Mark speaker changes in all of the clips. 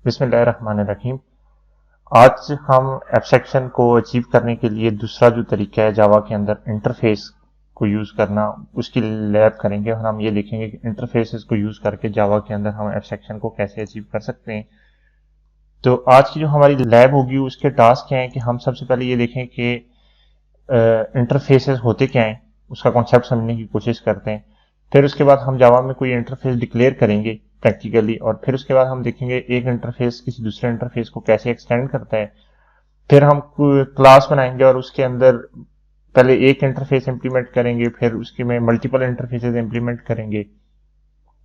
Speaker 1: बिस्मिल्लाहिर्रहमानिर्रहीम। आज हम एब्स्ट्रैक्शन को अचीव करने के लिए दूसरा जो तरीका है जावा के अंदर इंटरफेस को यूज करना, उसकी लैब करेंगे और हम ये देखेंगे कि इंटरफेसेस को यूज करके जावा के अंदर हम एब्स्ट्रैक्शन को कैसे अचीव कर सकते हैं। तो आज की जो हमारी लैब होगी उसके टास्क क्या है कि हम सबसे पहले ये देखें कि इंटरफेसेस होते क्या हैं, उसका कॉन्सेप्ट समझने की कोशिश करते हैं। फिर उसके बाद हम जावा में कोई इंटरफेस डिक्लेयर करेंगे प्रैक्टिकली, और फिर उसके बाद हम देखेंगे एक इंटरफेस किसी दूसरे इंटरफेस को कैसे एक्सटेंड करता है। फिर हम क्लास बनाएंगे और उसके अंदर पहले एक इंटरफेस इंप्लीमेंट करेंगे, फिर उसके में मल्टीपल इंटरफेसेस इंप्लीमेंट करेंगे,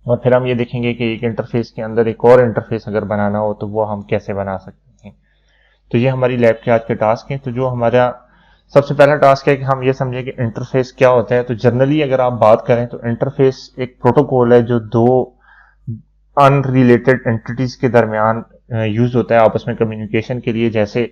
Speaker 1: और फिर हम ये देखेंगे कि एक इंटरफेस के अंदर एक और इंटरफेस अगर बनाना हो तो वो हम कैसे बना सकते हैं। तो ये हमारी लैब के आज के टास्क हैं। तो जो हमारा सबसे पहला टास्क है कि हम ये समझें कि इंटरफेस क्या होता है। तो जनरली अगर आप बात करें तो इंटरफेस एक प्रोटोकॉल है जो दो अनरिलेटेड एंटिटीज के दरमियान यूज होता है आपस में कम्युनिकेशन के लिए। जैसे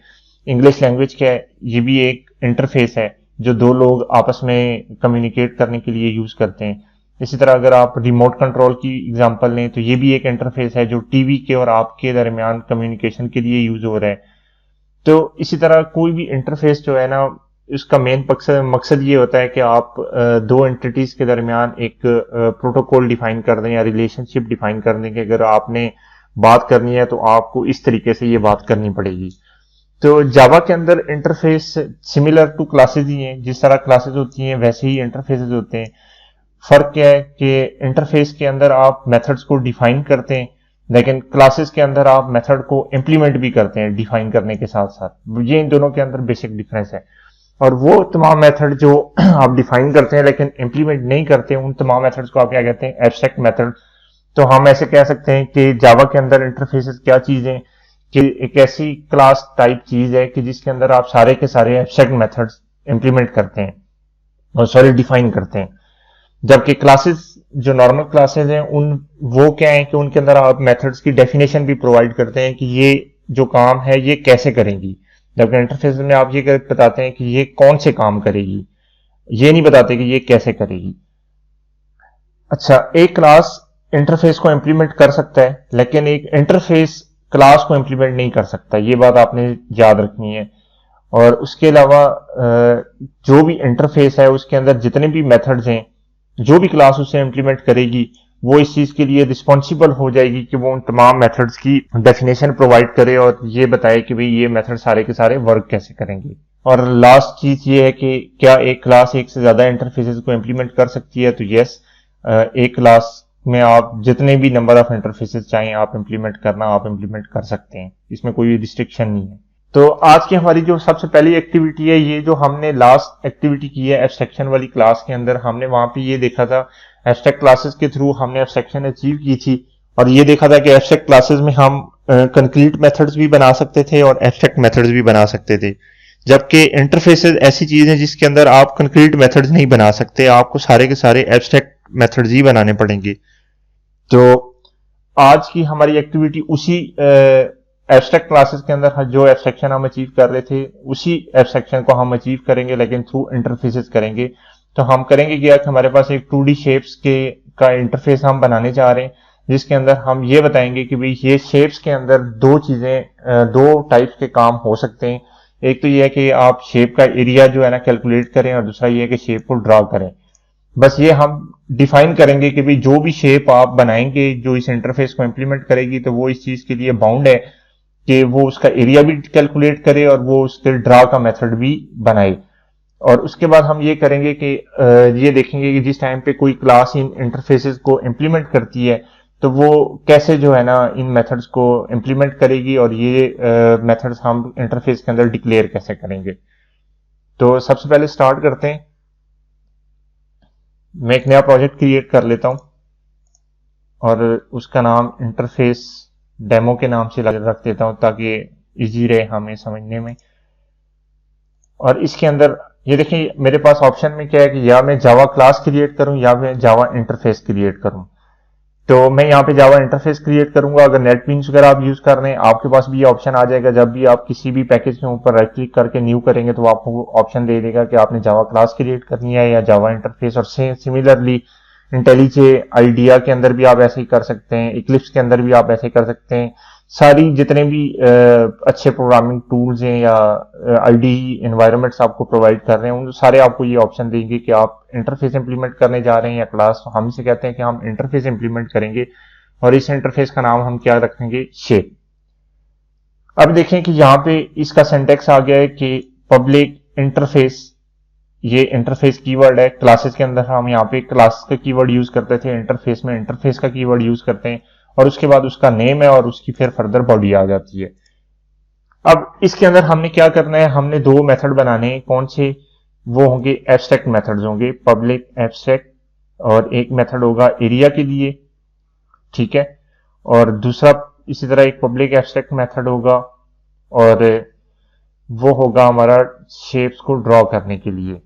Speaker 1: इंग्लिश लैंग्वेज क्या है, ये भी एक इंटरफेस है जो दो लोग आपस में कम्युनिकेट करने के लिए यूज करते हैं। इसी तरह अगर आप रिमोट कंट्रोल की एग्जांपल लें तो ये भी एक इंटरफेस है जो टीवी के और आपके दरमियान कम्युनिकेशन के लिए यूज हो रहा है। तो इसी तरह कोई भी इंटरफेस जो है ना, इसका मेन मकसद ये होता है कि आप दो एंटिटीज के दरमियान एक प्रोटोकॉल डिफाइन कर दें या रिलेशनशिप डिफाइन कर दें कि अगर आपने बात करनी है तो आपको इस तरीके से ये बात करनी पड़ेगी। तो जावा के अंदर इंटरफेस सिमिलर टू क्लासेज ही हैं। जिस तरह क्लासेज होती हैं वैसे ही इंटरफेसेस होते हैं। फर्क क्या है कि इंटरफेस के अंदर आप मेथड्स को डिफाइन करते हैं, लेकिन क्लासेस के अंदर आप मेथड को इंप्लीमेंट भी करते हैं डिफाइन करने के साथ साथ। ये इन दोनों के अंदर बेसिक डिफरेंस है। और वो तमाम मेथड जो आप डिफाइन करते हैं लेकिन इंप्लीमेंट नहीं करते, उन तमाम मेथड्स को आप क्या कहते हैं, एब्स्ट्रैक्ट मेथड। तो हम ऐसे कह सकते हैं कि जावा के अंदर इंटरफेसेस क्या चीज है कि एक ऐसी क्लास टाइप चीज है कि जिसके अंदर आप सारे के सारे एब्स्ट्रैक्ट मेथड्स इंप्लीमेंट करते हैं और सॉरी डिफाइन करते हैं। जबकि क्लासेस जो नॉर्मल क्लासेस हैं उन वो क्या है कि उनके अंदर आप मेथड्स की डेफिनेशन भी प्रोवाइड करते हैं कि ये जो काम है ये कैसे करेंगी। जबकि इंटरफेस में आप ये बताते हैं कि ये कौन से काम करेगी, ये नहीं बताते कि ये कैसे करेगी। अच्छा, एक क्लास इंटरफेस को इंप्लीमेंट कर सकता है लेकिन एक इंटरफेस क्लास को इंप्लीमेंट नहीं कर सकता, ये बात आपने याद रखनी है। और उसके अलावा जो भी इंटरफेस है उसके अंदर जितने भी मेथड्स हैं, जो भी क्लास उसे इंप्लीमेंट करेगी वो इस चीज के लिए रिस्पॉन्सिबल हो जाएगी कि वो उन तमाम मेथड्स की डेफिनेशन प्रोवाइड करे और ये बताए कि भाई ये मेथड सारे के सारे वर्क कैसे करेंगे। और लास्ट चीज ये है कि क्या एक क्लास एक से ज्यादा इंटरफेसेस को इंप्लीमेंट कर सकती है। तो यस, एक क्लास में आप जितने भी नंबर ऑफ इंटरफेसेस चाहें आप इंप्लीमेंट कर सकते हैं, इसमें कोई रिस्ट्रिक्शन नहीं है। तो आज की हमारी जो सबसे पहली एक्टिविटी है, ये जो हमने लास्ट एक्टिविटी की है एब्स्ट्रैक्शन वाली क्लास के अंदर, हमने वहां पे ये देखा था एब्स्ट्रैक्ट क्लासेस के थ्रू हमने एब्स्ट्रैक्शन अचीव की थी और ये देखा था कि एब्स्ट्रैक्ट क्लासेस में हम कंक्रीट मेथड्स भी बना सकते थे और एब्स्ट्रैक्ट मेथड्स भी बना सकते थे। जबकि इंटरफेसेस ऐसी चीज है जिसके अंदर आप कंक्रीट मेथड्स नहीं बना सकते, आपको सारे के सारे एब्स्ट्रैक्ट मेथड्स ही बनाने पड़ेंगे। तो आज की हमारी एक्टिविटी उसी एब्स्ट्रैक्ट क्लासेस के अंदर जो एब्स्ट्रैक्शन हम अचीव कर रहे थे उसी एब्स्ट्रैक्शन को हम अचीव करेंगे लेकिन थ्रू इंटरफेसेस करेंगे। तो हम करेंगे क्या कि हमारे पास एक 2D शेप्स का इंटरफेस हम बनाने जा रहे हैं जिसके अंदर हम ये बताएंगे कि भाई ये शेप्स के अंदर दो टाइप्स के काम हो सकते हैं। एक तो ये है कि आप शेप का एरिया जो है ना कैलकुलेट करें, और दूसरा ये है कि शेप को ड्रॉ करें। बस ये हम डिफाइन करेंगे कि भाई जो भी शेप आप बनाएंगे जो इस इंटरफेस को इंप्लीमेंट करेगी तो वो इस चीज के लिए बाउंड है कि वो उसका एरिया भी कैलकुलेट करे और वो उसके ड्रा का मेथड भी बनाए। और उसके बाद हम ये करेंगे कि ये देखेंगे कि जिस टाइम पे कोई क्लास इन इंटरफेसेस को इंप्लीमेंट करती है तो वो कैसे जो है ना इन मेथड्स को इंप्लीमेंट करेगी और ये मेथड्स हम इंटरफेस के अंदर डिक्लेयर कैसे करेंगे। तो सबसे पहले स्टार्ट करते हैं। मैं एक नया प्रोजेक्ट क्रिएट कर लेता हूं और उसका नाम इंटरफेस डेमो के नाम से रख देता हूं ताकि इजी रहे हमें समझने में। और इसके अंदर ये देखिए मेरे पास ऑप्शन में क्या है कि या मैं जावा क्लास क्रिएट करूं या मैं जावा इंटरफेस क्रिएट करूं। तो मैं यहाँ पे जावा इंटरफेस क्रिएट करूंगा। अगर नेटबीन्स वगैरह आप यूज कर रहे हैं आपके पास भी ये ऑप्शन आ जाएगा। जब भी आप किसी भी पैकेज के ऊपर राइट क्लिक करके न्यू करेंगे तो आपको ऑप्शन दे देगा कि आपने जावा क्लास क्रिएट करनी है या जावा इंटरफेस। और सिमिलरली इंटेलिजे आइडिया के अंदर भी आप ऐसे ही कर सकते हैं, इक्लिप्स के अंदर भी आप ऐसे कर सकते हैं। सारी जितने भी अच्छे प्रोग्रामिंग टूल्स हैं या आईडीई एनवायरनमेंट्स आपको प्रोवाइड कर रहे हैं, उन सारे आपको ये ऑप्शन देंगे कि आप इंटरफेस इंप्लीमेंट करने जा रहे हैं या क्लास। हम इसे कहते हैं कि हम इंटरफेस इंप्लीमेंट करेंगे और इस इंटरफेस का नाम हम क्या रखेंगे, शेप। अब देखें कि यहाँ पे इसका सिंटैक्स आ गया है कि पब्लिक इंटरफेस, ये इंटरफेस कीवर्ड है। क्लासेस के अंदर हम यहाँ पे क्लास का कीवर्ड यूज करते थे, इंटरफेस में इंटरफेस का कीवर्ड यूज करते हैं और उसके बाद उसका नेम है और उसकी फिर फर्दर बॉडी आ जाती है। अब इसके अंदर हमने क्या करना है, हमने दो मेथड बनाने हैं। कौन से? वो होंगे एब्स्ट्रैक्ट मेथड्स होंगे, पब्लिक एब्स्ट्रैक्ट, और एक मेथड होगा एरिया के लिए, ठीक है, और दूसरा इसी तरह एक पब्लिक एब्स्ट्रैक्ट मेथड होगा और वो होगा हमारा शेप्स को ड्रॉ करने के लिए।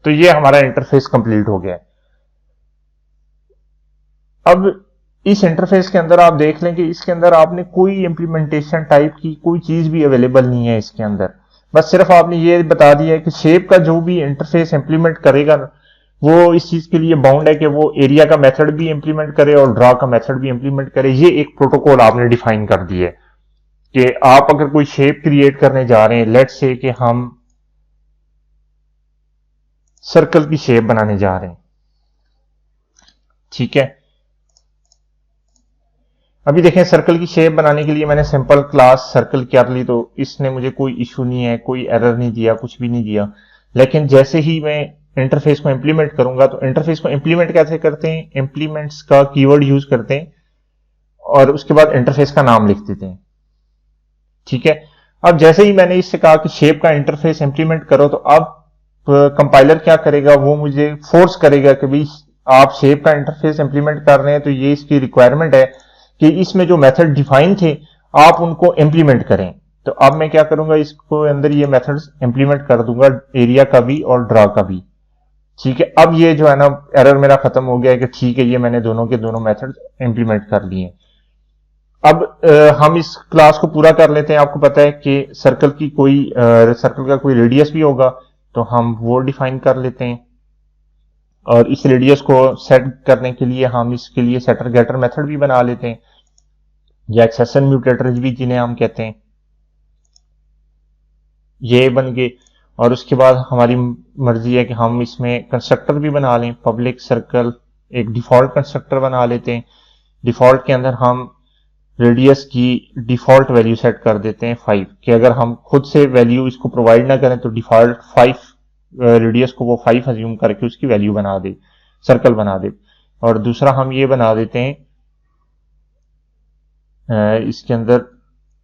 Speaker 1: तो ये हमारा इंटरफेस कंप्लीट हो गया है। अब इस इंटरफेस के अंदर आप देख लें कि इसके अंदर आपने कोई इंप्लीमेंटेशन टाइप की कोई चीज भी अवेलेबल नहीं है इसके अंदर। बस सिर्फ आपने ये बता दिया है कि शेप का जो भी इंटरफेस इंप्लीमेंट करेगा वो इस चीज के लिए बाउंड है कि वो एरिया का मेथड भी इंप्लीमेंट करे और ड्रॉ का मेथड भी इंप्लीमेंट करे। ये एक प्रोटोकॉल आपने डिफाइन कर दिया है कि आप अगर कोई शेप क्रिएट करने जा रहे हैं, लेट्स से कि हम सर्कल की शेप बनाने जा रहे हैं, ठीक है। अभी देखें, सर्कल की शेप बनाने के लिए मैंने सिंपल क्लास सर्कल कर ली तो इसने मुझे कोई इशू नहीं है, कोई एरर नहीं दिया, कुछ भी नहीं दिया। लेकिन जैसे ही मैं इंटरफेस को इंप्लीमेंट करूंगा, तो इंटरफेस को इंप्लीमेंट कैसे करते हैं, इंप्लीमेंट्स का कीवर्ड यूज करते हैं और उसके बाद इंटरफेस का नाम लिख देते हैं, ठीक है। अब जैसे ही मैंने इससे कहा कि शेप का इंटरफेस इंप्लीमेंट करो, तो अब कंपाइलर क्या करेगा, वो मुझे फोर्स करेगा कि भाई आप शेप का इंटरफेस इंप्लीमेंट कर रहे हैं तो ये इसकी रिक्वायरमेंट है कि इसमें जो मेथड डिफाइन थे आप उनको इंप्लीमेंट करें। तो अब मैं क्या करूंगा, इसको अंदर ये मेथड्स इंप्लीमेंट कर दूंगा, एरिया का भी और ड्रा का भी, ठीक है। अब ये जो है ना एरर मेरा खत्म हो गया है कि ठीक है, ये मैंने दोनों के दोनों मेथड इंप्लीमेंट कर लिए। अब हम इस क्लास को पूरा कर लेते हैं। आपको पता है कि सर्कल का कोई रेडियस भी होगा, तो हम वो डिफाइन कर लेते हैं और इस रेडियस को सेट करने के लिए हम इसके लिए सेटर गेटर मेथड भी बना लेते हैं या एक्सेशन म्यूटेटर्स भी जिन्हें हम कहते हैं, ये बन गए। और उसके बाद हमारी मर्जी है कि हम इसमें कंस्ट्रक्टर भी बना लें, पब्लिक सर्कल एक डिफॉल्ट कंस्ट्रक्टर बना लेते हैं। डिफॉल्ट के अंदर हम रेडियस की डिफॉल्ट वैल्यू सेट कर देते हैं 5, कि अगर हम खुद से वैल्यू इसको प्रोवाइड ना करें तो डिफॉल्ट 5 रेडियस को वो 5 अज्यूम करके उसकी वैल्यू बना दे, सर्कल बना दे। और दूसरा हम ये बना देते हैं इसके अंदर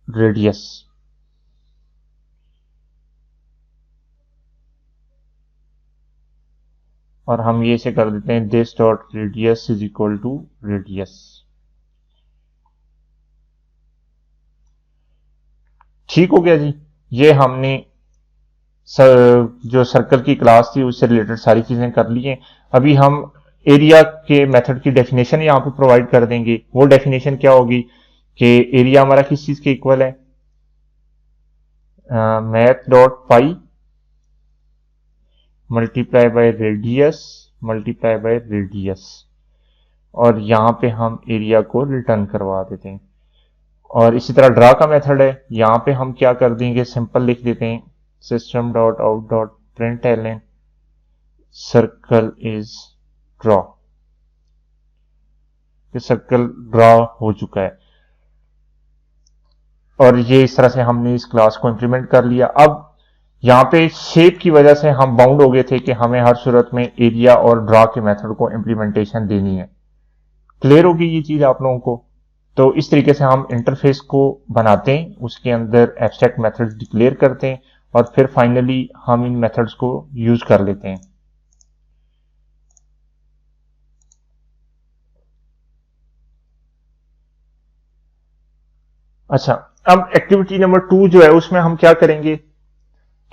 Speaker 1: रेडियस, और हम ये से कर देते हैं this dot radius is equal to radius. ठीक हो गया जी। ये हमने जो सर्कल की क्लास थी उससे रिलेटेड सारी चीजें कर ली हैं। अभी हम एरिया के मेथड की डेफिनेशन यहाँ पे प्रोवाइड कर देंगे। वो डेफिनेशन क्या होगी कि एरिया हमारा किस चीज के इक्वल है, math dot pi multiply by radius multiply by radius, और यहां पे हम एरिया को रिटर्न करवा देते हैं। और इसी तरह ड्रा का मेथड है, यहां पे हम क्या कर देंगे, सिंपल लिख देते हैं system dot out dot println circle is draw, circle draw हो चुका है। और ये इस तरह से हमने इस क्लास को इंप्लीमेंट कर लिया। अब यहाँ पे शेप की वजह से हम बाउंड हो गए थे कि हमें हर सूरत में एरिया और ड्रॉ के मेथड को इंप्लीमेंटेशन देनी है। क्लियर होगी ये चीज आप लोगों को? तो इस तरीके से हम इंटरफेस को बनाते हैं, उसके अंदर एब्स्ट्रैक्ट मेथड्स डिक्लेयर करते हैं और फिर फाइनली हम इन मेथड्स को यूज कर लेते हैं। अच्छा, अब एक्टिविटी नंबर 2 जो है उसमें हम क्या करेंगे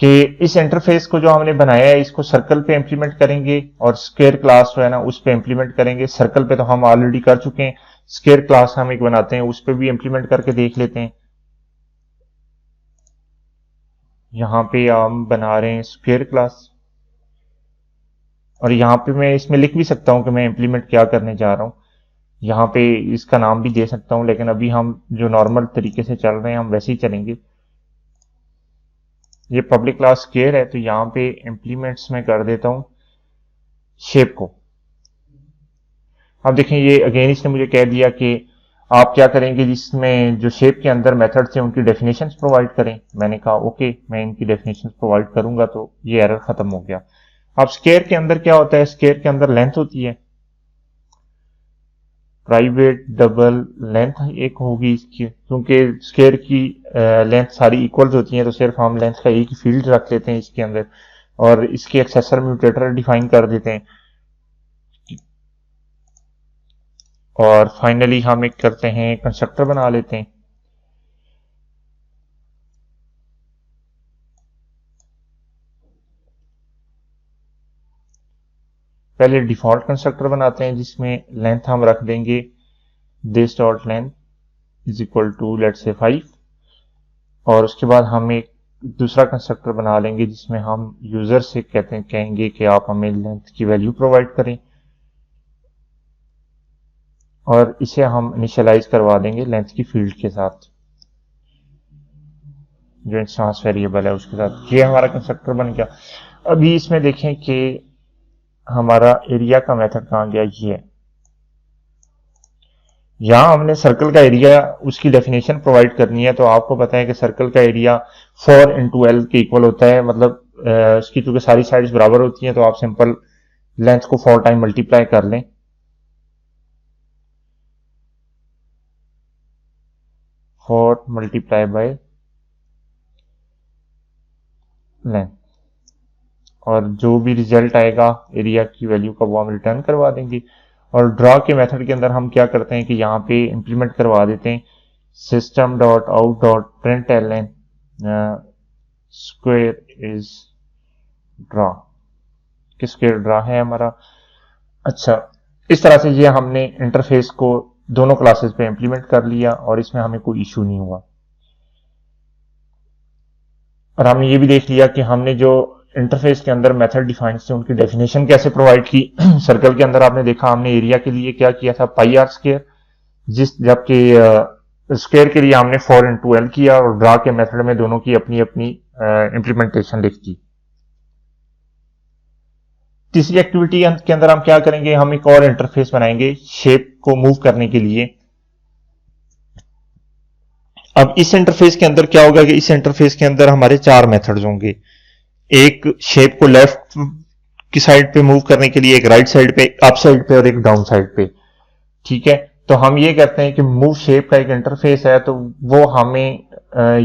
Speaker 1: कि इस इंटरफेस को जो हमने बनाया है इसको सर्कल पे इंप्लीमेंट करेंगे और स्क्वायर क्लास जो है ना उस पे इंप्लीमेंट करेंगे। सर्कल पे तो हम ऑलरेडी कर चुके हैं, स्क्वायर क्लास हम एक बनाते हैं उस पे भी इंप्लीमेंट करके देख लेते हैं। यहां पे हम बना रहे हैं स्क्वायर क्लास और यहां पे मैं इसमें लिख भी सकता हूं कि मैं इंप्लीमेंट क्या करने जा रहा हूं। यहाँ पे इसका नाम भी दे सकता हूँ, लेकिन अभी हम जो नॉर्मल तरीके से चल रहे हैं हम वैसे ही चलेंगे। ये पब्लिक क्लास स्क्वायर है, तो यहाँ पे इम्प्लीमेंट्स में कर देता हूँ शेप को। अब देखें ये अगेन इसने मुझे कह दिया कि आप क्या करेंगे, जिसमें जो शेप के अंदर मेथड्स हैं उनकी डेफिनेशंस प्रोवाइड करें। मैंने कहा ओके, मैं इनकी डेफिनेशंस प्रोवाइड करूंगा, तो ये एरर खत्म हो गया। अब स्क्वायर के अंदर क्या होता है, स्क्वायर के अंदर लेंथ होती है, प्राइवेट डबल लेंथ एक होगी इसकी, क्योंकि स्क्वायर की लेंथ सारी इक्वल्स होती हैं, तो सिर्फ हम लेंथ का एक ही फील्ड रख लेते हैं इसके अंदर, और इसके एक्सेसर म्यूटेटर डिफाइन कर देते हैं। और फाइनली हम एक करते हैं कंस्ट्रक्टर बना लेते हैं। पहले डिफॉल्ट कंस्ट्रक्टर बनाते हैं जिसमें लेंथ हम रख देंगे this dot length is equal to let's say 5, और उसके बाद हम एक दूसरा कंस्ट्रक्टर बना लेंगे जिसमें हम यूजर से कहेंगे कि आप हमें लेंथ की वैल्यू प्रोवाइड करें, और इसे हम इनिशियलाइज करवा देंगे लेंथ की फील्ड के साथ, जो इंस्टेंस वेरिएबल है उसके साथ। ये हमारा कंस्ट्रक्टर बन गया। अभी इसमें देखें कि हमारा एरिया का मेथड कहाँ गया, ये है। यहां हमने सर्कल का एरिया उसकी डेफिनेशन प्रोवाइड करनी है, तो आपको पता है कि सर्कल का एरिया 4 इंटू एल के इक्वल होता है, मतलब इसकी चूंकि सारी साइड्स बराबर होती हैं, तो आप सिंपल लेंथ को 4 टाइम मल्टीप्लाई कर लें। 4 मल्टीप्लाई बाय लेंथ, और जो भी रिजल्ट आएगा एरिया की वैल्यू का वो हम रिटर्न करवा देंगे। और ड्रा के मेथड के अंदर हम क्या करते हैं कि यहाँ पे इंप्लीमेंट करवा देते हैं system dot out dot println square is draw, कि स्क्वायर ड्रा है हमारा। अच्छा, इस तरह से ये हमने इंटरफेस को दोनों क्लासेस पे इंप्लीमेंट कर लिया और इसमें हमें कोई इशू नहीं हुआ। और हमने ये भी देख लिया कि हमने जो इंटरफेस के अंदर मेथड डिफाइन थे उनकी डेफिनेशन कैसे प्रोवाइड की। सर्कल के अंदर आपने देखा हमने एरिया के लिए क्या किया था, पाई आर स्क्वायर, जबकि स्क्वायर के लिए हमने 4 इंटू एल किया, और ड्रा के मेथड में दोनों की अपनी अपनी इंप्लीमेंटेशन लिख दी। तीसरी एक्टिविटी के अंदर हम क्या करेंगे, हम एक और इंटरफेस बनाएंगे शेप को मूव करने के लिए। अब इस इंटरफेस के अंदर क्या होगा कि इस इंटरफेस के अंदर हमारे 4 मेथड्स होंगे। एक शेप को लेफ्ट की साइड पे मूव करने के लिए, एक राइट साइड पे, अप साइड पे, और एक डाउन साइड पे। ठीक है, तो हम ये कहते हैं कि मूव शेप का एक इंटरफेस है, तो वो हमें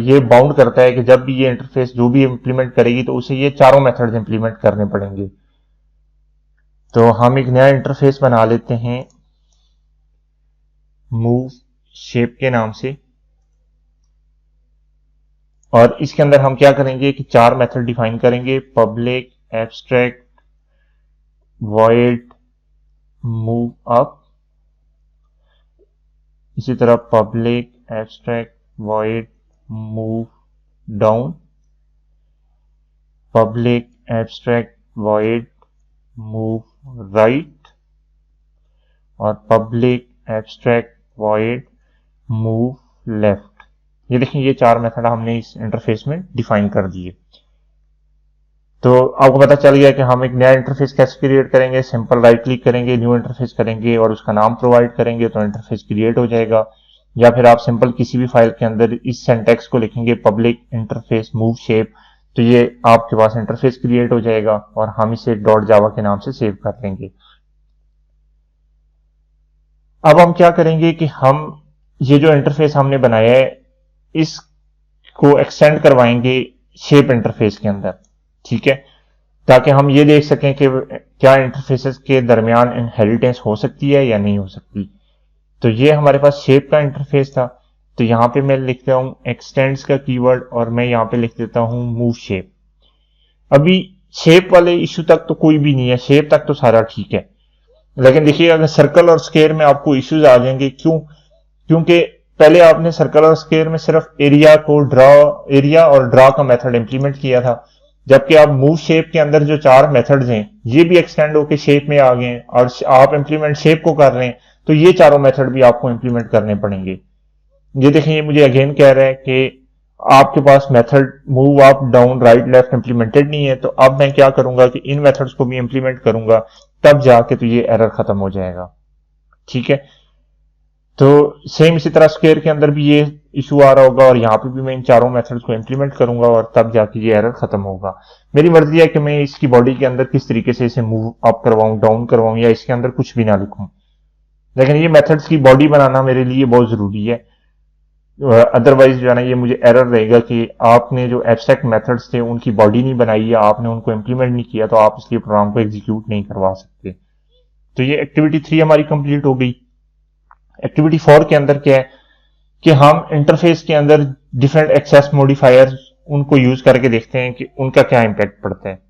Speaker 1: ये बाउंड करता है कि जब भी ये इंटरफेस जो भी इंप्लीमेंट करेगी तो उसे ये चारों मेथड्स इंप्लीमेंट करने पड़ेंगे। तो हम एक नया इंटरफेस बना लेते हैं मूव शेप के नाम से, और इसके अंदर हम क्या करेंगे कि 4 मेथड डिफाइन करेंगे, public abstract void move up, इसी तरह public abstract void move down, public abstract void move right, और public abstract void move left. ये देखें, ये 4 मेथड हमने इस इंटरफेस में डिफाइन कर दिए। तो आपको पता चल गया कि हम एक नया इंटरफेस कैसे क्रिएट करेंगे। सिंपल राइट क्लिक करेंगे, न्यू इंटरफेस करेंगे और उसका नाम प्रोवाइड करेंगे, तो इंटरफेस क्रिएट हो जाएगा। या फिर आप सिंपल किसी भी फाइल के अंदर इस सिंटैक्स को लिखेंगे, पब्लिक इंटरफेस मूव शेप, तो ये आपके पास इंटरफेस क्रिएट हो जाएगा और हम इसे डॉट जावा के नाम से सेव कर लेंगे। अब हम क्या करेंगे कि हम ये जो इंटरफेस हमने बनाया है इसको एक्सटेंड करवाएंगे शेप इंटरफेस के अंदर। ठीक है, ताकि हम ये देख सकें कि क्या इंटरफेसेस के दरमियान इनहेरिटेंस हो सकती है या नहीं हो सकती। तो ये हमारे पास शेप का इंटरफेस था, तो यहां पे मैं लिखता हूं एक्सटेंड्स का कीवर्ड और मैं यहां पे लिख देता हूं मूव शेप। अभी शेप वाले इशू तक तो कोई भी नहीं है, शेप तक तो सारा ठीक है, लेकिन देखिए अगर सर्कल और स्क्वायर में आपको इश्यूज आ जाएंगे। क्योंकि पहले आपने सर्कल और स्क्वायर में सिर्फ एरिया और ड्रा का मेथड इंप्लीमेंट किया था, जबकि आप मूव शेप के अंदर जो 4 मेथड्स हैं ये भी एक्सटेंड होकर शेप में आ गए हैं और आप इंप्लीमेंट शेप को कर रहे हैं। तो ये चारों मेथड भी आपको इंप्लीमेंट करने पड़ेंगे। ये देखें, ये मुझे अगेन कह रहा है कि आपके पास method move up down right left implemented नहीं है, तो अब मैं क्या करूंगा कि इन मेथड्स को भी इंप्लीमेंट करूंगा, तब जाके तो ये एरर खत्म हो जाएगा। ठीक है, तो सेम इसी तरह स्क्वायर के अंदर भी ये इशू आ रहा होगा और यहाँ पे भी मैं इन चारों मेथड्स को इंप्लीमेंट करूंगा और तब जाके ये एरर खत्म होगा। मेरी मर्जी है कि मैं इसकी बॉडी के अंदर किस तरीके से इसे मूव अप करवाऊं, डाउन करवाऊं, या इसके अंदर कुछ भी ना लिखूं, लेकिन ये मेथड्स की बॉडी बनाना मेरे लिए बहुत जरूरी है। अदरवाइज जो है ना, ये मुझे एरर रहेगा कि आपने जो एब्स्ट्रैक्ट मेथड्स थे उनकी बॉडी नहीं बनाई या आपने उनको इंप्लीमेंट नहीं किया, तो आप इसलिए प्रोग्राम को एग्जीक्यूट नहीं करवा सकते। तो ये एक्टिविटी 3 हमारी कंप्लीट हो गई। एक्टिविटी 4 के अंदर क्या है कि हम इंटरफेस के अंदर डिफरेंट एक्सेस मॉडिफायर्स उनको यूज करके देखते हैं कि उनका क्या इंपैक्ट पड़ता है।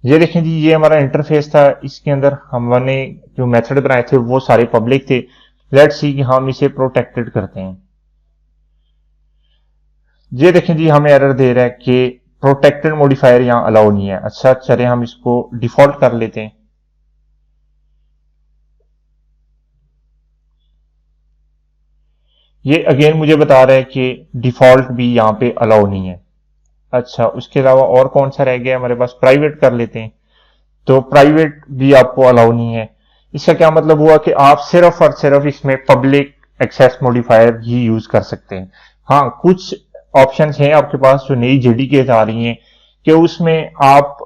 Speaker 1: ये देखें जी, ये हमारा इंटरफेस था, इसके अंदर हमने जो मेथड बनाए थे वो सारे पब्लिक थे। लेट्स सी कि हम इसे प्रोटेक्टेड करते हैं। ये देखें जी, हमें एरर दे रहा है कि प्रोटेक्टेड मॉडिफायर यहां अलाउ नहीं है। अच्छा, चले हम इसको डिफॉल्ट कर लेते हैं। ये अगेन मुझे बता रहा है कि डिफॉल्ट भी यहां पे अलाउ नहीं है। अच्छा, उसके अलावा और कौन सा रह गया हमारे पास, प्राइवेट कर लेते हैं। तो प्राइवेट भी आपको अलाउ नहीं है। इसका क्या मतलब हुआ कि आप सिर्फ और सिर्फ इसमें पब्लिक एक्सेस मॉडिफायर ही यूज कर सकते हैं। हाँ, कुछ ऑप्शंस हैं आपके पास जो नई जेडीके आ रही हैं कि उसमें आप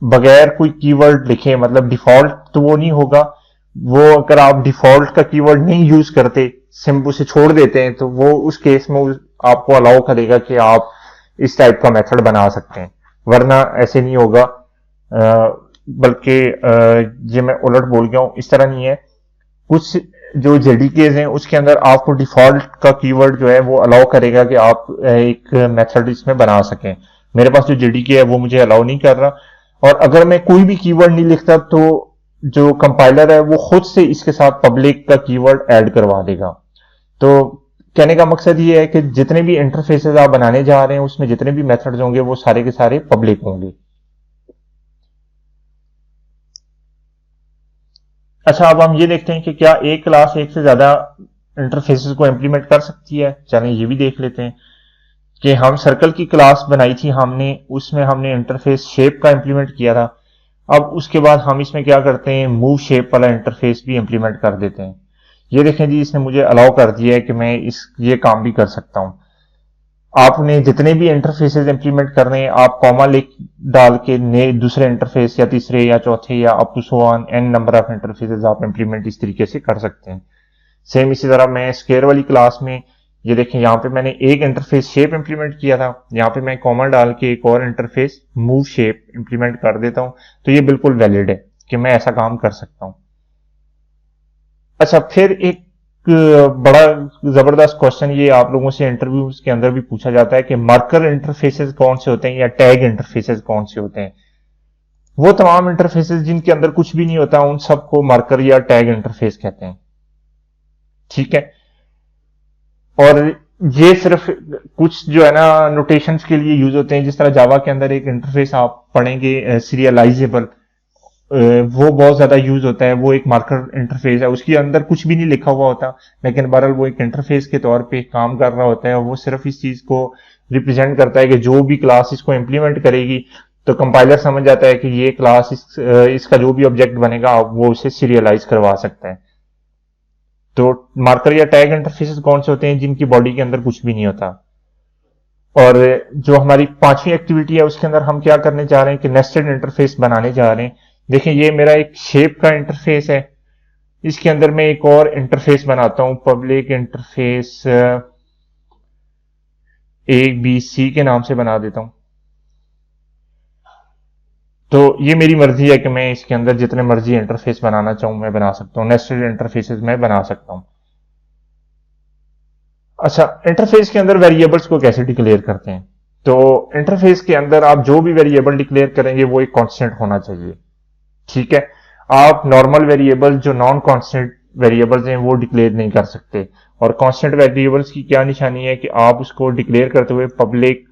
Speaker 1: बगैर कोई कीवर्ड लिखे, मतलब डिफॉल्ट तो वो नहीं होगा, वो अगर आप डिफॉल्ट का कीवर्ड नहीं यूज करते, सिंपल से छोड़ देते हैं, तो वो उस केस में आपको अलाउ करेगा कि आप इस टाइप का मेथड बना सकते हैं, वरना ऐसे नहीं होगा। बल्कि ये मैं उलट बोल गया हूं, इस तरह नहीं है। कुछ जो जेडीकेज हैं उसके अंदर आपको डिफॉल्ट का कीवर्ड जो है वो अलाउ करेगा कि आप एक मेथड इसमें बना सकें। मेरे पास जो जेडीके है वो मुझे अलाउ नहीं कर रहा, और अगर मैं कोई भी कीवर्ड नहीं लिखता तो जो कंपाइलर है वो खुद से इसके साथ पब्लिक का कीवर्ड ऐड करवा देगा। तो कहने का मकसद ये है कि जितने भी इंटरफेसेस आप बनाने जा रहे हैं उसमें जितने भी मेथड्स होंगे वो सारे के सारे पब्लिक होंगे। अच्छा, अब हम ये देखते हैं कि क्या एक क्लास एक से ज्यादा इंटरफेसेस को इंप्लीमेंट कर सकती है। चलें ये भी देख लेते हैं कि हम सर्कल की क्लास बनाई थी हमने, उसमें हमने इंटरफेस शेप का इंप्लीमेंट किया था। अब उसके बाद हम इसमें क्या करते हैं, मूव शेप वाला इंटरफेस भी इंप्लीमेंट कर देते हैं। ये देखें जी, इसने मुझे अलाउ कर दिया है कि मैं ये काम भी कर सकता हूं। आपने जितने भी इंटरफेसेस इंप्लीमेंट करने हैं, आप कॉमा लिख डाल के नए दूसरे इंटरफेस या तीसरे या चौथे या up to so on n number of interfaces आप इंप्लीमेंट इस तरीके से कर सकते हैं। सेम इसी तरह मैं स्क्वायर वाली क्लास में, ये देखें यहाँ पे मैंने एक इंटरफेस शेप इंप्लीमेंट किया था, यहाँ पे मैं कॉमा डाल के एक और इंटरफेस मूव शेप इंप्लीमेंट कर देता हूं, तो ये बिल्कुल वैलिड है कि मैं ऐसा काम कर सकता हूं। अच्छा, फिर एक बड़ा जबरदस्त क्वेश्चन ये आप लोगों से इंटरव्यूज के अंदर भी पूछा जाता है कि मार्कर इंटरफेसेस कौन से होते हैं या टैग इंटरफेसेस कौन से होते हैं। वो तमाम इंटरफेसेस जिनके अंदर कुछ भी नहीं होता उन सबको मार्कर या टैग इंटरफेस कहते हैं। ठीक है, और ये सिर्फ कुछ जो है ना नोटेशंस के लिए यूज होते हैं। जिस तरह जावा के अंदर एक इंटरफेस आप पढ़ेंगे सीरियलाइजेबल, वो बहुत ज्यादा यूज होता है। वो एक मार्कर इंटरफेस है, उसके अंदर कुछ भी नहीं लिखा हुआ होता, लेकिन बहरहाल वो एक इंटरफेस के तौर पे काम कर रहा होता है, और वो सिर्फ इस चीज को रिप्रेजेंट करता है कि जो भी क्लास इसको इंप्लीमेंट करेगी तो कंपाइलर समझ जाता है कि ये क्लास इसका जो भी ऑब्जेक्ट बनेगा वो उसे सीरियलाइज करवा सकता है। तो मार्कर या टैग इंटरफेसेस कौन से होते हैं, जिनकी बॉडी के अंदर कुछ भी नहीं होता। और जो हमारी पांचवी एक्टिविटी है उसके अंदर हम क्या करने जा रहे हैं कि नेस्टेड इंटरफेस बनाने जा रहे हैं। देखिए, ये मेरा एक शेप का इंटरफेस है, इसके अंदर मैं एक और इंटरफेस बनाता हूं, public interface A B C के नाम से बना देता हूं। तो ये मेरी मर्जी है कि मैं इसके अंदर जितने मर्जी इंटरफेस बनाना चाहूं मैं बना सकता हूं, नेस्टेड इंटरफेसेस मैं बना सकता हूं। अच्छा, इंटरफेस के अंदर वेरिएबल्स को कैसे डिक्लेयर करते हैं। तो इंटरफेस के अंदर आप जो भी वेरिएबल डिक्लेयर करेंगे वो एक कांस्टेंट होना चाहिए। ठीक है, आप नॉर्मल वेरिएबल जो नॉन कांस्टेंट वेरिएबल्स हैं वो डिक्लेयर नहीं कर सकते। और कांस्टेंट वेरिएबल्स की क्या निशानी है कि आप उसको डिक्लेयर करते हुए पब्लिक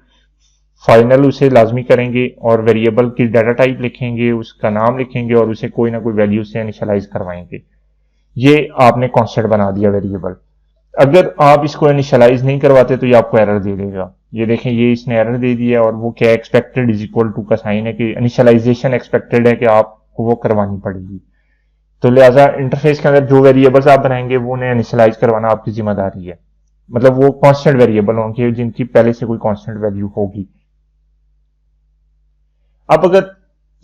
Speaker 1: फाइनल उसे लाजमी करेंगे और वेरिएबल की डाटा टाइप लिखेंगे, उसका नाम लिखेंगे और उसे कोई ना कोई वैल्यू से इनिशियलाइज करवाएंगे। ये आपने कांस्टेंट बना दिया वेरिएबल। अगर आप इसको इनिशियलाइज नहीं करवाते तो ये आपको एरर दे देगा। ये देखें, ये इसने एरर दे दिया, और वो क्या एक्सपेक्टेड इज इक्वल टू का साइन है कि इनिशियलाइजेशन एक्सपेक्टेड है कि आपको वो करवानी पड़ेगी। तो लिहाजा इंटरफेस के अंदर जो वेरिएबल्स आप बनाएंगे वो उन्हें इनिशियलाइज करवाना आपकी जिम्मेदारी है। मतलब वो कांस्टेंट वेरिएबल होंगे जिनकी पहले से कोई कांस्टेंट वैल्यू होगी। अब अगर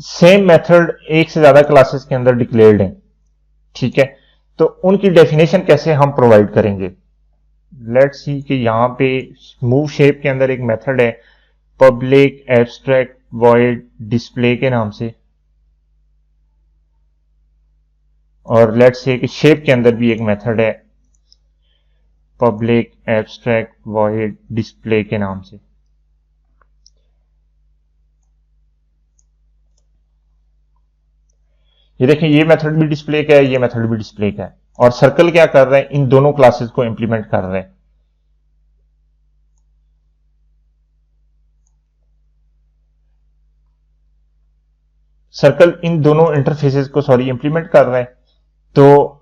Speaker 1: सेम मेथड एक से ज्यादा क्लासेस के अंदर डिक्लेयर्ड है, ठीक है, तो उनकी डेफिनेशन कैसे हम प्रोवाइड करेंगे। लेट्स सी कि यहां पे मूव शेप के अंदर एक मेथड है पब्लिक एब्स्ट्रैक्ट वॉइड डिस्प्ले के नाम से, और लेट्स से कि शेप के अंदर भी एक मेथड है पब्लिक एब्स्ट्रैक्ट वॉइड डिस्प्ले के नाम से। ये देखें, ये मेथड भी डिस्प्ले का है, ये मेथड भी डिस्प्ले का है, और सर्कल क्या कर रहे हैं, इन दोनों क्लासेस को इंप्लीमेंट कर रहे हैं। सर्कल इन दोनों इंटरफेसेस को इंप्लीमेंट कर रहे हैं। तो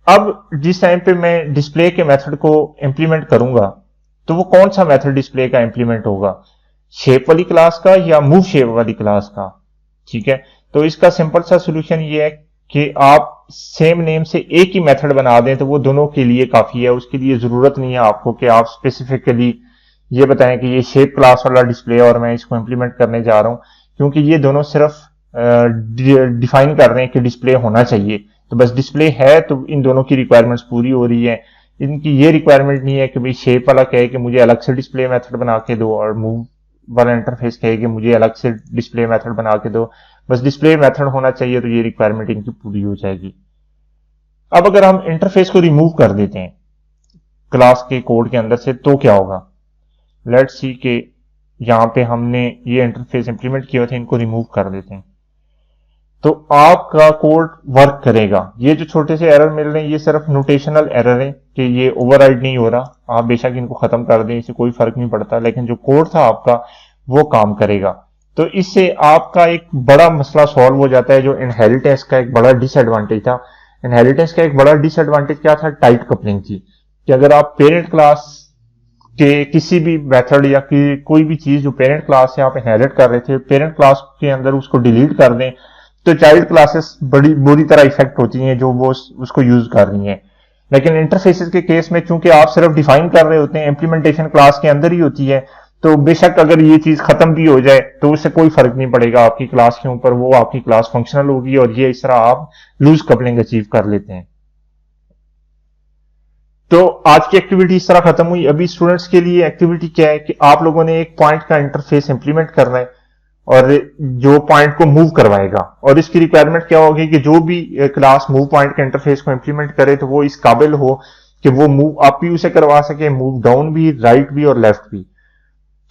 Speaker 1: अब जिस टाइम पे मैं डिस्प्ले के मेथड को इंप्लीमेंट करूंगा तो वो कौन सा मेथड डिस्प्ले का इंप्लीमेंट होगा, शेप वाली क्लास का या मूव शेप वाली क्लास का। ठीक है, तो इसका सिंपल सा सोल्यूशन ये है कि आप सेम नेम से एक ही मेथड बना दें तो वो दोनों के लिए काफी है। उसके लिए जरूरत नहीं है आपको कि आप स्पेसिफिकली ये बताएं कि ये शेप क्लास वाला डिस्प्ले और मैं इसको इंप्लीमेंट करने जा रहा हूं, क्योंकि ये दोनों सिर्फ डिफाइन कर रहे हैं कि डिस्प्ले होना चाहिए। तो बस डिस्प्ले है तो इन दोनों की रिक्वायरमेंट्स पूरी हो रही है। इनकी ये रिक्वायरमेंट नहीं है कि भाई शेप वाला कहे कि मुझे अलग से डिस्प्ले मेथड बना के दो और मूव वाला इंटरफेस कहे कि मुझे अलग से डिस्प्ले मेथड बना के दो। बस डिस्प्ले मेथड होना चाहिए, तो ये रिक्वायरमेंट इनकी पूरी हो जाएगी। अब अगर हम इंटरफेस को रिमूव कर देते हैं क्लास के कोड के अंदर से तो क्या होगा। लेट्स सी के यहां पे हमने ये इंटरफेस इंप्लीमेंट किए थे, इनको रिमूव कर देते हैं तो आपका कोड वर्क करेगा। ये जो छोटे से एरर मिल रहे हैं ये सिर्फ नोटेशनल एरर है कि ये ओवरराइड नहीं हो रहा। आप बेशक इनको खत्म कर दें, इससे कोई फर्क नहीं पड़ता, लेकिन जो कोड था आपका वो काम करेगा। तो इससे आपका एक बड़ा मसला सॉल्व हो जाता है जो इनहेरिटेंस का एक बड़ा डिसएडवांटेज था। इनहेरिटेंस का एक बड़ा डिसएडवांटेज क्या था, टाइट कपलिंग थी, कि अगर आप पेरेंट क्लास के किसी भी मेथड या कि कोई भी चीज जो पेरेंट क्लास से आप इनहेरिट कर रहे थे, पेरेंट क्लास के अंदर उसको डिलीट कर दें तो चाइल्ड क्लासेस बड़ी बुरी तरह इफेक्ट होती हैं जो वो उसको यूज कर रही हैं। लेकिन इंटरफेसेस के केस में चूंकि आप सिर्फ डिफाइन कर रहे होते हैं, इंप्लीमेंटेशन क्लास के अंदर ही होती है, तो बेशक अगर ये चीज खत्म भी हो जाए तो उससे कोई फर्क नहीं पड़ेगा आपकी क्लास के ऊपर, वो आपकी क्लास फंक्शनल होगी और ये इस तरह आप लूज कपलिंग अचीव कर लेते हैं। तो आज की एक्टिविटी इस तरह खत्म हुई। अभी स्टूडेंट्स के लिए एक्टिविटी क्या है कि आप लोगों ने एक पॉइंट का इंटरफेस इंप्लीमेंट करना है और जो पॉइंट को मूव करवाएगा, और इसकी रिक्वायरमेंट क्या होगी कि जो भी क्लास मूव पॉइंट के इंटरफेस को इंप्लीमेंट करे तो वो इस काबिल हो कि वो मूव अप भी उसे करवा सके, मूव डाउन भी, राइट भी और लेफ्ट भी।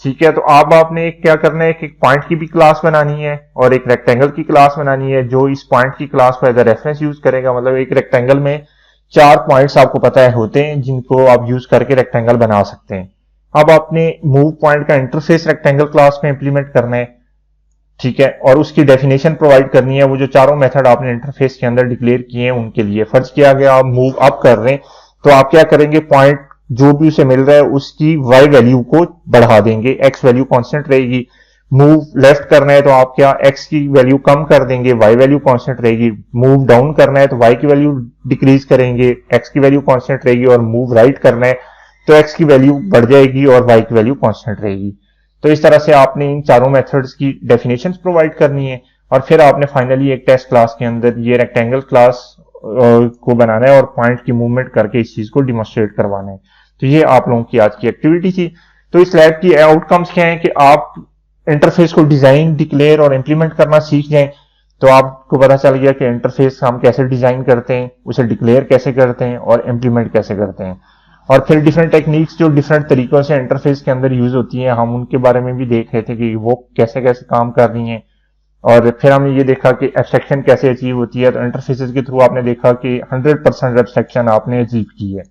Speaker 1: ठीक है, तो आपने क्या करना है कि एक पॉइंट की भी क्लास बनानी है और एक रेक्टेंगल की क्लास बनानी है जो इस पॉइंट की क्लास को एज अ रेफरेंस यूज करेगा। मतलब एक रेक्टेंगल में 4 पॉइंट्स आपको पता है होते हैं जिनको आप यूज करके रेक्टेंगल बना सकते हैं। अब आपने मूव पॉइंट का इंटरफेस रेक्टेंगल क्लास में इंप्लीमेंट करना है, ठीक है, और उसकी डेफिनेशन प्रोवाइड करनी है। वो जो चारों मेथड आपने इंटरफेस के अंदर डिक्लेयर किए हैं उनके लिए फर्ज किया गया आप मूव अप कर रहे हैं तो आप क्या करेंगे, पॉइंट जो भी उसे मिल रहा है उसकी y वैल्यू को बढ़ा देंगे, x वैल्यू कांस्टेंट रहेगी। मूव लेफ्ट करना है तो आप क्या x की वैल्यू कम कर देंगे, y वैल्यू कांस्टेंट रहेगी। मूव डाउन करना है तो y की वैल्यू डिक्रीज करेंगे, x की वैल्यू कांस्टेंट रहेगी। और मूव राइट करना है तो x की वैल्यू बढ़ जाएगी और y की वैल्यू कांस्टेंट रहेगी। तो इस तरह से आपने इन चारों मेथड्स की डेफिनेशंस प्रोवाइड करनी है और फिर आपने फाइनली एक टेस्ट क्लास के अंदर ये रेक्टेंगल क्लास को बनाना है और पॉइंट की मूवमेंट करके इस चीज को डिमोन्स्ट्रेट करवाना है। तो ये आप लोगों की आज की एक्टिविटी थी। तो इस लैब की आउटकम्स क्या है कि आप इंटरफेस को डिजाइन, डिक्लेयर और इंप्लीमेंट करना सीख जाएं। तो आपको पता चल गया कि इंटरफेस हम कैसे डिजाइन करते हैं, उसे डिक्लेयर कैसे करते हैं और इंप्लीमेंट कैसे करते हैं। और फिर डिफरेंट टेक्निक्स जो डिफरेंट तरीकों से इंटरफेस के अंदर यूज होती हैं हम उनके बारे में भी देख रहे थे कि वो कैसे कैसे काम कर रही हैं। और फिर हमने ये देखा कि एब्स्ट्रैक्शन कैसे अचीव होती है। तो इंटरफेसेस के थ्रू आपने देखा कि 100% एब्स्ट्रैक्शन आपने अचीव की है।